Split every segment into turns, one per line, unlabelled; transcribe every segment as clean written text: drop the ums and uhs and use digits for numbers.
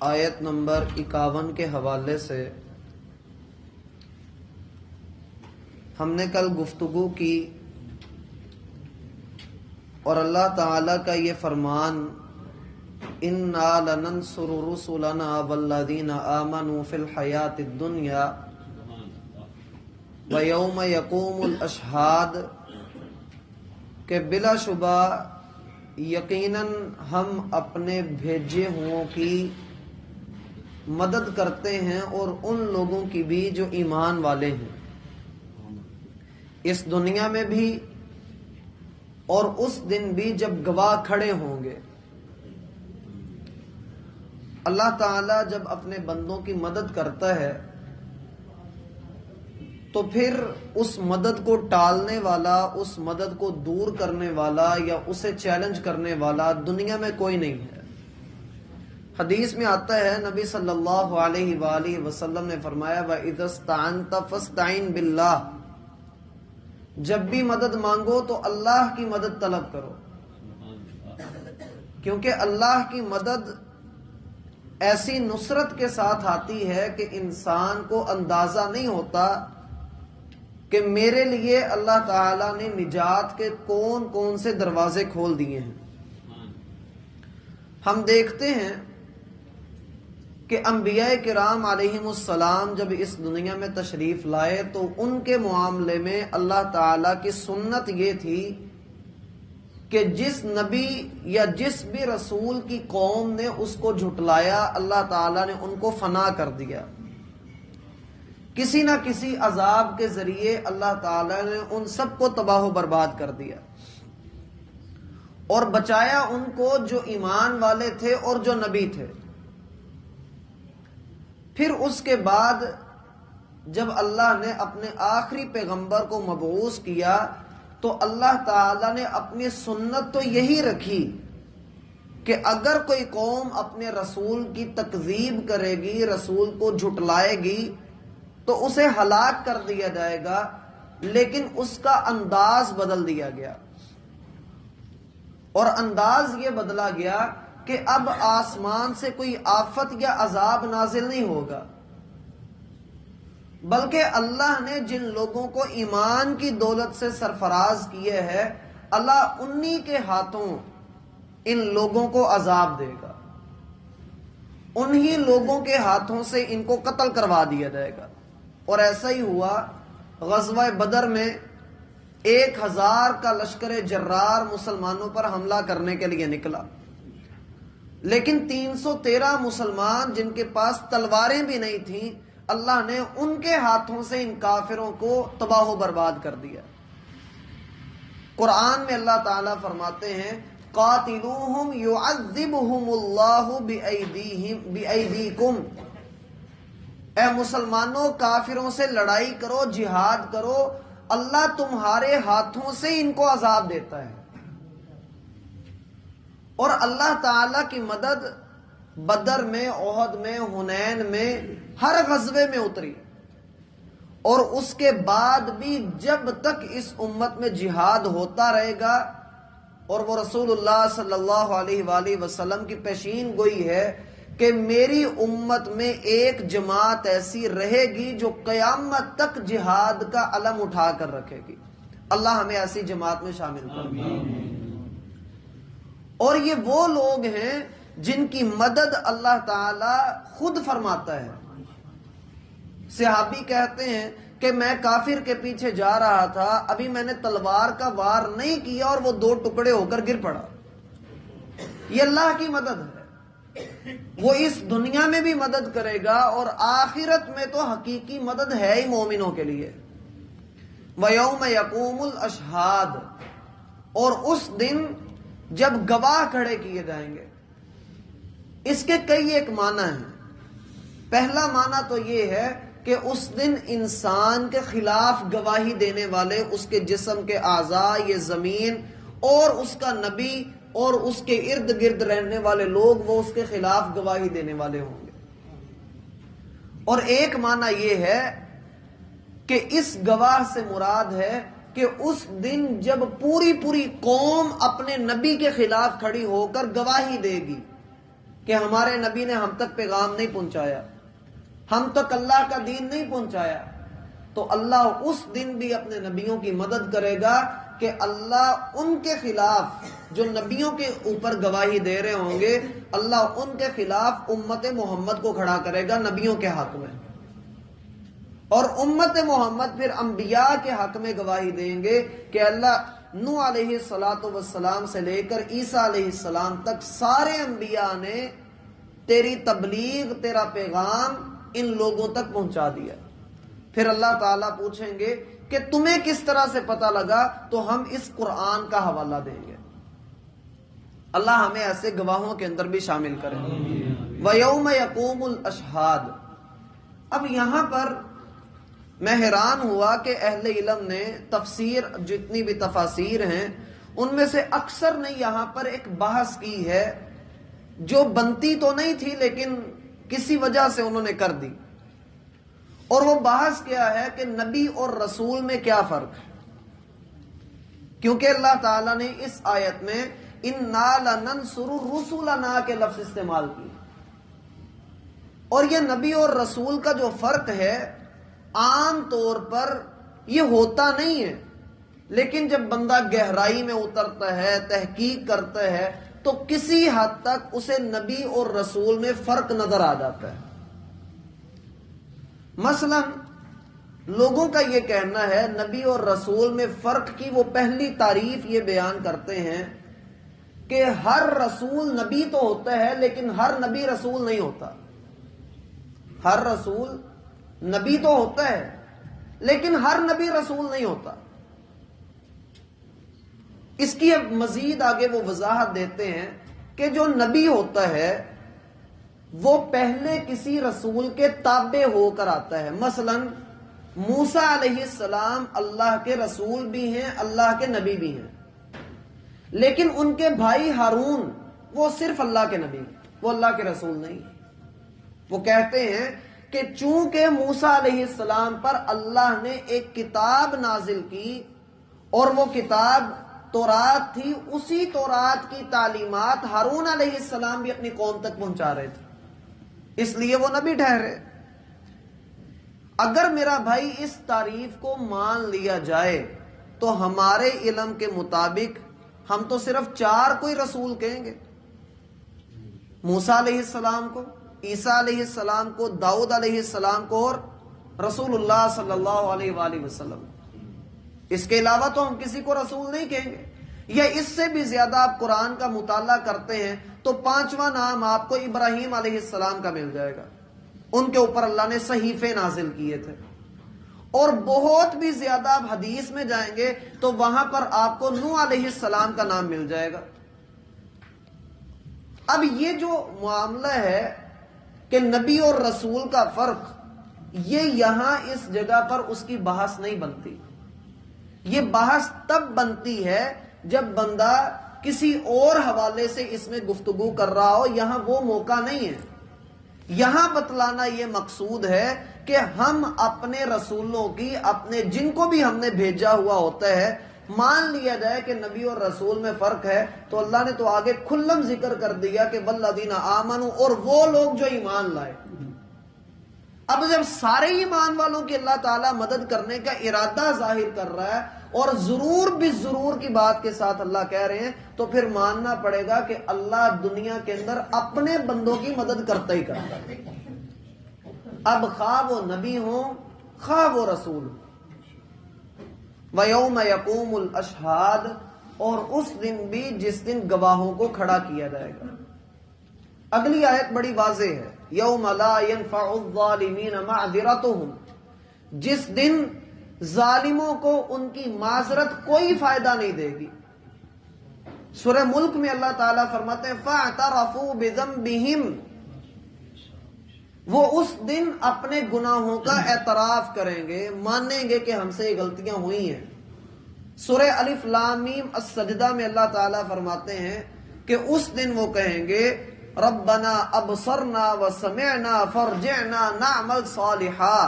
آیت نمبر 51 کے حوالے سے ہم نے کل گفتگو کی اور اللہ تعالی کا یہ فرمان اِنَّا لَنَنْصُرُ رُسُلَنَا وَالَّذِينَ آمَنُوا فِي الْحَيَاةِ الدُّنْيَا وَيَوْمَ يَقُومُ الْأَشْهَادُ کہ بلا شبہ یقیناً ہم اپنے بھیجے ہوں کی مدد کرتے ہیں اور ان لوگوں کی بھی جو ایمان والے ہیں، اس دنیا میں بھی اور اس دن بھی جب گواہ کھڑے ہوں گے۔ اللہ تعالیٰ جب اپنے بندوں کی مدد کرتا ہے تو پھر اس مدد کو ٹالنے والا، اس مدد کو دور کرنے والا یا اسے چیلنج کرنے والا دنیا میں کوئی نہیں ہے۔ حدیث میں آتا ہے، نبی صلی اللہ علیہ وآلہ وسلم نے فرمایا وَإِذَا اسْتَعَنْتَ فَاسْتَعِنْ بِاللَّهِ، جب بھی مدد مانگو تو اللہ کی مدد طلب کرو، کیونکہ اللہ کی مدد ایسی نصرت کے ساتھ آتی ہے کہ انسان کو اندازہ نہیں ہوتا کہ میرے لیے اللہ تعالیٰ نے نجات کے کون کون سے دروازے کھول دیے ہیں۔ ہم دیکھتے ہیں کہ انبیاء کرام علیہم السلام جب اس دنیا میں تشریف لائے تو ان کے معاملے میں اللہ تعالیٰ کی سنت یہ تھی کہ جس نبی یا جس بھی رسول کی قوم نے اس کو جھٹلایا، اللہ تعالیٰ نے ان کو فنا کر دیا، کسی نہ کسی عذاب کے ذریعے اللہ تعالیٰ نے ان سب کو تباہ و برباد کر دیا اور بچایا ان کو جو ایمان والے تھے اور جو نبی تھے۔ پھر اس کے بعد جب اللہ نے اپنے آخری پیغمبر کو مبعوث کیا تو اللہ تعالیٰ نے اپنی سنت تو یہی رکھی کہ اگر کوئی قوم اپنے رسول کی تکذیب کرے گی، رسول کو جھٹلائے گی تو اسے ہلاک کر دیا جائے گا، لیکن اس کا انداز بدل دیا گیا، اور انداز یہ بدلا گیا کہ اب آسمان سے کوئی آفت یا عذاب نازل نہیں ہوگا، بلکہ اللہ نے جن لوگوں کو ایمان کی دولت سے سرفراز کیے ہے، اللہ انہی کے ہاتھوں ان لوگوں کو عذاب دے گا، انہی لوگوں کے ہاتھوں سے ان کو قتل کروا دیا جائے گا۔ اور ایسا ہی ہوا، غزوہ بدر میں 1000 کا لشکر جرار مسلمانوں پر حملہ کرنے کے لیے نکلا، لیکن 313 مسلمان جن کے پاس تلواریں بھی نہیں تھیں، اللہ نے ان کے ہاتھوں سے ان کافروں کو تباہ و برباد کر دیا۔ قرآن میں اللہ تعالیٰ فرماتے ہیں قاتلوہم یعذبہم اللہ بأیدیکم، اے مسلمانوں کافروں سے لڑائی کرو، جہاد کرو، اللہ تمہارے ہاتھوں سے ان کو عذاب دیتا ہے۔ اور اللہ تعالیٰ کی مدد بدر میں، احد میں، حنین میں، ہر غزوے میں اتری، اور اس کے بعد بھی جب تک اس امت میں جہاد ہوتا رہے گا اور وہ رسول اللہ صلی اللہ علیہ وآلہ وسلم کی پیشین گوئی ہے کہ میری امت میں ایک جماعت ایسی رہے گی جو قیامت تک جہاد کا علم اٹھا کر رکھے گی، اللہ ہمیں ایسی جماعت میں شامل کرے۔ اور یہ وہ لوگ ہیں جن کی مدد اللہ تعالی خود فرماتا ہے۔ صحابی کہتے ہیں کہ میں کافر کے پیچھے جا رہا تھا، ابھی میں نے تلوار کا وار نہیں کیا اور وہ 2 ٹکڑے ہو کر گر پڑا۔ یہ اللہ کی مدد ہے، وہ اس دنیا میں بھی مدد کرے گا اور آخرت میں تو حقیقی مدد ہے ہی مومنوں کے لیے۔ وَيَوْمَ يَقُومُ الْأَشْهَادُ، اور اس دن جب گواہ کھڑے کیے جائیں گے۔ اس کے کئی ایک معنی ہیں۔ پہلا معنی تو یہ ہے کہ اس دن انسان کے خلاف گواہی دینے والے، اس کے جسم کے اعضاء، یہ زمین اور اس کا نبی اور اس کے ارد گرد رہنے والے لوگ، وہ اس کے خلاف گواہی دینے والے ہوں گے۔ اور ایک معنی یہ ہے کہ اس گواہ سے مراد ہے کہ اس دن جب پوری قوم اپنے نبی کے خلاف کھڑی ہو کر گواہی دے گی کہ ہمارے نبی نے ہم تک پیغام نہیں پہنچایا، ہم تک اللہ کا دین نہیں پہنچایا، تو اللہ اس دن بھی اپنے نبیوں کی مدد کرے گا کہ اللہ ان کے خلاف جو نبیوں کے اوپر گواہی دے رہے ہوں گے، اللہ ان کے خلاف امت محمد کو کھڑا کرے گا نبیوں کے حق میں، اور امت محمد پھر انبیاء کے حق میں گواہی دیں گے کہ اللہ نوح علیہ السلام سے لے کر عیسیٰ علیہ السلام تک سارے انبیاء نے تیری تبلیغ، تیرا پیغام ان لوگوں تک پہنچا دیا۔ پھر اللہ تعالیٰ پوچھیں گے کہ تمہیں کس طرح سے پتہ لگا، تو ہم اس قرآن کا حوالہ دیں گے۔ اللہ ہمیں ایسے گواہوں کے اندر بھی شامل کرے۔ وَيَوْمَ يَقُومُ الْأَشْهَادُ۔ اب یہاں پر میں حیران ہوا کہ اہل علم نے تفسیر، جتنی بھی تفاسیر ہیں ان میں سے اکثر نے یہاں پر ایک بحث کی ہے جو بنتی تو نہیں تھی لیکن کسی وجہ سے انہوں نے کر دی، اور وہ بحث کیا ہے کہ نبی اور رسول میں کیا فرق ہے، کیونکہ اللہ تعالیٰ نے اس آیت میں اِنَّا لَنَنْصُرُ رُسُلَنَا کے لفظ استعمال کی، اور یہ نبی اور رسول کا جو فرق ہے عام طور پر یہ ہوتا نہیں ہے، لیکن جب بندہ گہرائی میں اترتا ہے، تحقیق کرتا ہے، تو کسی حد تک اسے نبی اور رسول میں فرق نظر آ جاتا ہے۔ مثلا لوگوں کا یہ کہنا ہے نبی اور رسول میں فرق کی وہ پہلی تعریف یہ بیان کرتے ہیں کہ ہر رسول نبی تو ہوتا ہے لیکن ہر نبی رسول نہیں ہوتا۔ ہر رسول نبی تو ہوتا ہے لیکن ہر نبی رسول نہیں ہوتا۔ اس کی اب مزید آگے وہ وضاحت دیتے ہیں کہ جو نبی ہوتا ہے وہ پہلے کسی رسول کے تابع ہو کر آتا ہے۔ مثلا موسیٰ علیہ السلام اللہ کے رسول بھی ہیں، اللہ کے نبی بھی ہیں، لیکن ان کے بھائی ہارون وہ صرف اللہ کے نبی، وہ اللہ کے رسول نہیں۔ وہ کہتے ہیں کہ چونکہ موسیٰ علیہ السلام پر اللہ نے ایک کتاب نازل کی اور وہ کتاب تورات تھی، اسی تورات کی تعلیمات ہارون علیہ السلام بھی اپنی قوم تک پہنچا رہے تھے، اس لیے وہ نبی ٹھہرے۔ اگر میرا بھائی اس تعریف کو مان لیا جائے تو ہمارے علم کے مطابق ہم تو صرف 4 کوئی رسول کہیں گے، موسیٰ علیہ السلام کو، عیسیٰ علیہ السلام کو، داؤد علیہ السلام کو، اور رسول اللہ صلی اللہ علیہ وآلہ وسلم۔ اس کے علاوہ تو ہم کسی کو رسول نہیں کہیں گے۔ یا اس سے بھی زیادہ آپ قرآن کا مطالعہ کرتے ہیں تو 5واں نام آپ کو ابراہیم علیہ السلام کا مل جائے گا، ان کے اوپر اللہ نے صحیفے نازل کیے تھے۔ اور بہت بھی زیادہ آپ حدیث میں جائیں گے تو وہاں پر آپ کو نوح علیہ السلام کا نام مل جائے گا۔ اب یہ جو معاملہ ہے کہ نبی اور رسول کا فرق، یہ یہاں اس جگہ پر اس کی بحث نہیں بنتی۔ یہ بحث تب بنتی ہے جب بندہ کسی اور حوالے سے اس میں گفتگو کر رہا ہو، یہاں وہ موقع نہیں ہے۔ یہاں بتلانا یہ مقصود ہے کہ ہم اپنے رسولوں کی، اپنے جن کو بھی ہم نے بھیجا ہوا ہوتا ہے، مان لیا جائے کہ نبی اور رسول میں فرق ہے، تو اللہ نے تو آگے کھلم ذکر کر دیا کہ والذین آمنوا، اور وہ لوگ جو ایمان لائے۔ اب جب سارے ایمان والوں کی اللہ تعالیٰ مدد کرنے کا ارادہ ظاہر کر رہا ہے اور ضرور بھی ضرور کی بات کے ساتھ اللہ کہہ رہے ہیں، تو پھر ماننا پڑے گا کہ اللہ دنیا کے اندر اپنے بندوں کی مدد کرتا ہی کرتا ہے، اب خواہ وہ نبی ہوں خواہ وہ رسول ہوں۔ وَيَوْمَ يَقُومُ الْأَشْهَادُ، اور اس دن بھی جس دن گواہوں کو کھڑا کیا جائے گا۔ اگلی آیت بڑی واضح ہے، یوم لا ينفع الظالمین معذرتهم، جس دن ظالموں کو ان کی معذرت کوئی فائدہ نہیں دے گی۔ سورہ ملک میں اللہ تعالیٰ فرماتے ہیں فَاعْتَرَفُوا بِذَنبِهِمْ، وہ اس دن اپنے گناہوں کا اعتراف کریں گے، مانیں گے کہ ہم سے یہ غلطیاں ہوئی ہیں۔ سورہ الف لام میم السجدہ میں اللہ تعالیٰ فرماتے ہیں کہ اس دن وہ کہیں گے ربنا ابصرنا وسمعنا فرجعنا نعمل صالحا،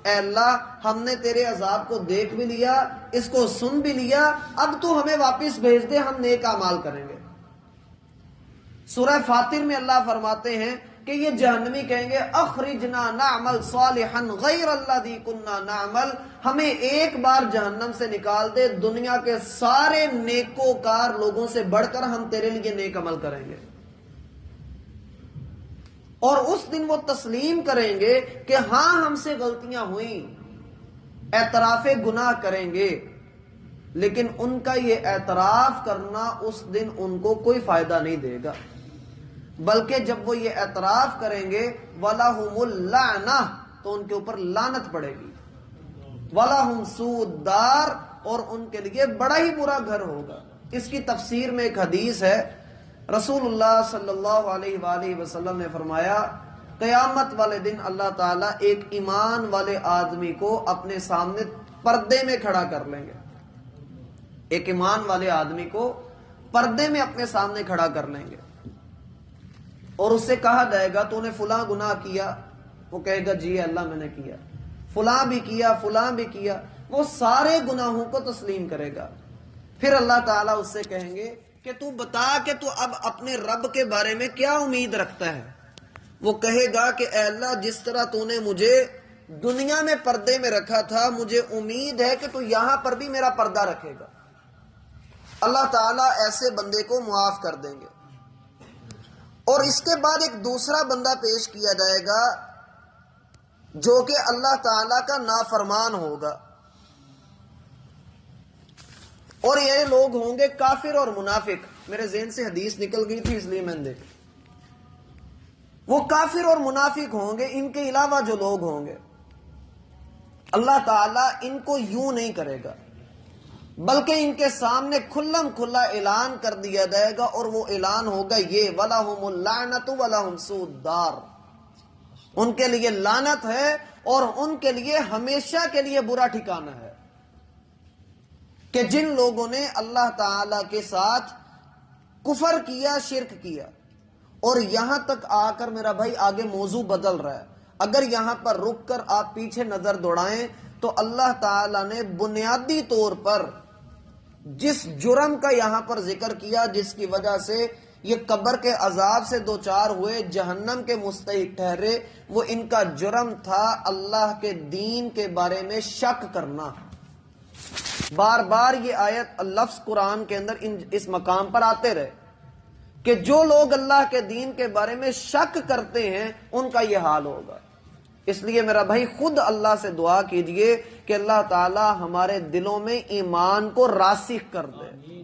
اے اللہ ہم نے تیرے عذاب کو دیکھ بھی لیا، اس کو سن بھی لیا، اب تو ہمیں واپس بھیج دے، ہم نیک اعمال کریں گے۔ سورہ فاطر میں اللہ فرماتے ہیں کہ یہ جہنمی کہیں گے اخرجنا نعمل صالحا غیر الذی کننا نعمل، ہمیں ایک بار جہنم سے نکال دے، دنیا کے سارے نیکوکار لوگوں سے بڑھ کر ہم تیرے لیے نیک عمل کریں گے۔ اور اس دن وہ تسلیم کریں گے کہ ہاں ہم سے غلطیاں ہوئیں، اعتراف گناہ کریں گے، لیکن ان کا یہ اعتراف کرنا اس دن ان کو کوئی فائدہ نہیں دے گا، بلکہ جب وہ یہ اعتراف کریں گے وَلَهُمُ اللَّعْنَةُ تو ان کے اوپر لعنت پڑے گی، وَلَهُمْ سُوءُ الدَّارِ اور ان کے لیے بڑا ہی برا گھر ہوگا۔ اس کی تفسیر میں ایک حدیث ہے، رسول اللہ صلی اللہ علیہ وآلہ وسلم نے فرمایا قیامت والے دن اللہ تعالیٰ ایک ایمان والے آدمی کو اپنے سامنے پردے میں کھڑا کر لیں گے، ایک ایمان والے آدمی کو پردے میں اپنے سامنے کھڑا کر لیں گے، اور اس سے کہا جائے گا تو نے فلاں گناہ کیا، وہ کہے گا جی اللہ میں نے کیا، فلاں بھی کیا، فلاں بھی کیا، وہ سارے گناہوں کو تسلیم کرے گا۔ پھر اللہ تعالیٰ اس سے کہیں گے کہ تو بتا کہ تو اب اپنے رب کے بارے میں کیا امید رکھتا ہے؟ وہ کہے گا کہ اے اللہ جس طرح تو نے مجھے دنیا میں پردے میں رکھا تھا، مجھے امید ہے کہ تو یہاں پر بھی میرا پردہ رکھے گا۔ اللہ تعالیٰ ایسے بندے کو معاف کر دیں گے، اور اس کے بعد ایک دوسرا بندہ پیش کیا جائے گا جو کہ اللہ تعالیٰ کا نافرمان ہوگا، اور یہ لوگ ہوں گے کافر اور منافق۔ میرے ذہن سے حدیث نکل گئی تھی اس لیے میں نے دیکھا، وہ کافر اور منافق ہوں گے، ان کے علاوہ جو لوگ ہوں گے اللہ تعالیٰ ان کو یوں نہیں کرے گا، بلکہ ان کے سامنے کھلم کھلا اعلان کر دیا جائے گا، اور وہ اعلان ہوگا یہ وَلَهُمُ اللَّعْنَةُ وَلَهُمْ سُوءُ الدَّارِ، ان کے لیے لعنت ہے اور ان کے لیے ہمیشہ کے لیے برا ٹھکانہ ہے، کہ جن لوگوں نے اللہ تعالی کے ساتھ کفر کیا، شرک کیا۔ اور یہاں تک آ کر میرا بھائی آگے موضوع بدل رہا ہے، اگر یہاں پر رک کر آپ پیچھے نظر دوڑائیں تو اللہ تعالی نے بنیادی طور پر جس جرم کا یہاں پر ذکر کیا، جس کی وجہ سے یہ قبر کے عذاب سے دوچار ہوئے، جہنم کے مستحق ٹھہرے، وہ ان کا جرم تھا اللہ کے دین کے بارے میں شک کرنا۔ بار بار یہ آیت لفظ قرآن کے اندر اس مقام پر آتے رہے کہ جو لوگ اللہ کے دین کے بارے میں شک کرتے ہیں ان کا یہ حال ہوگا۔ اس لیے میرا بھائی خود اللہ سے دعا کیجئے کہ اللہ تعالی ہمارے دلوں میں ایمان کو راسخ کر دے۔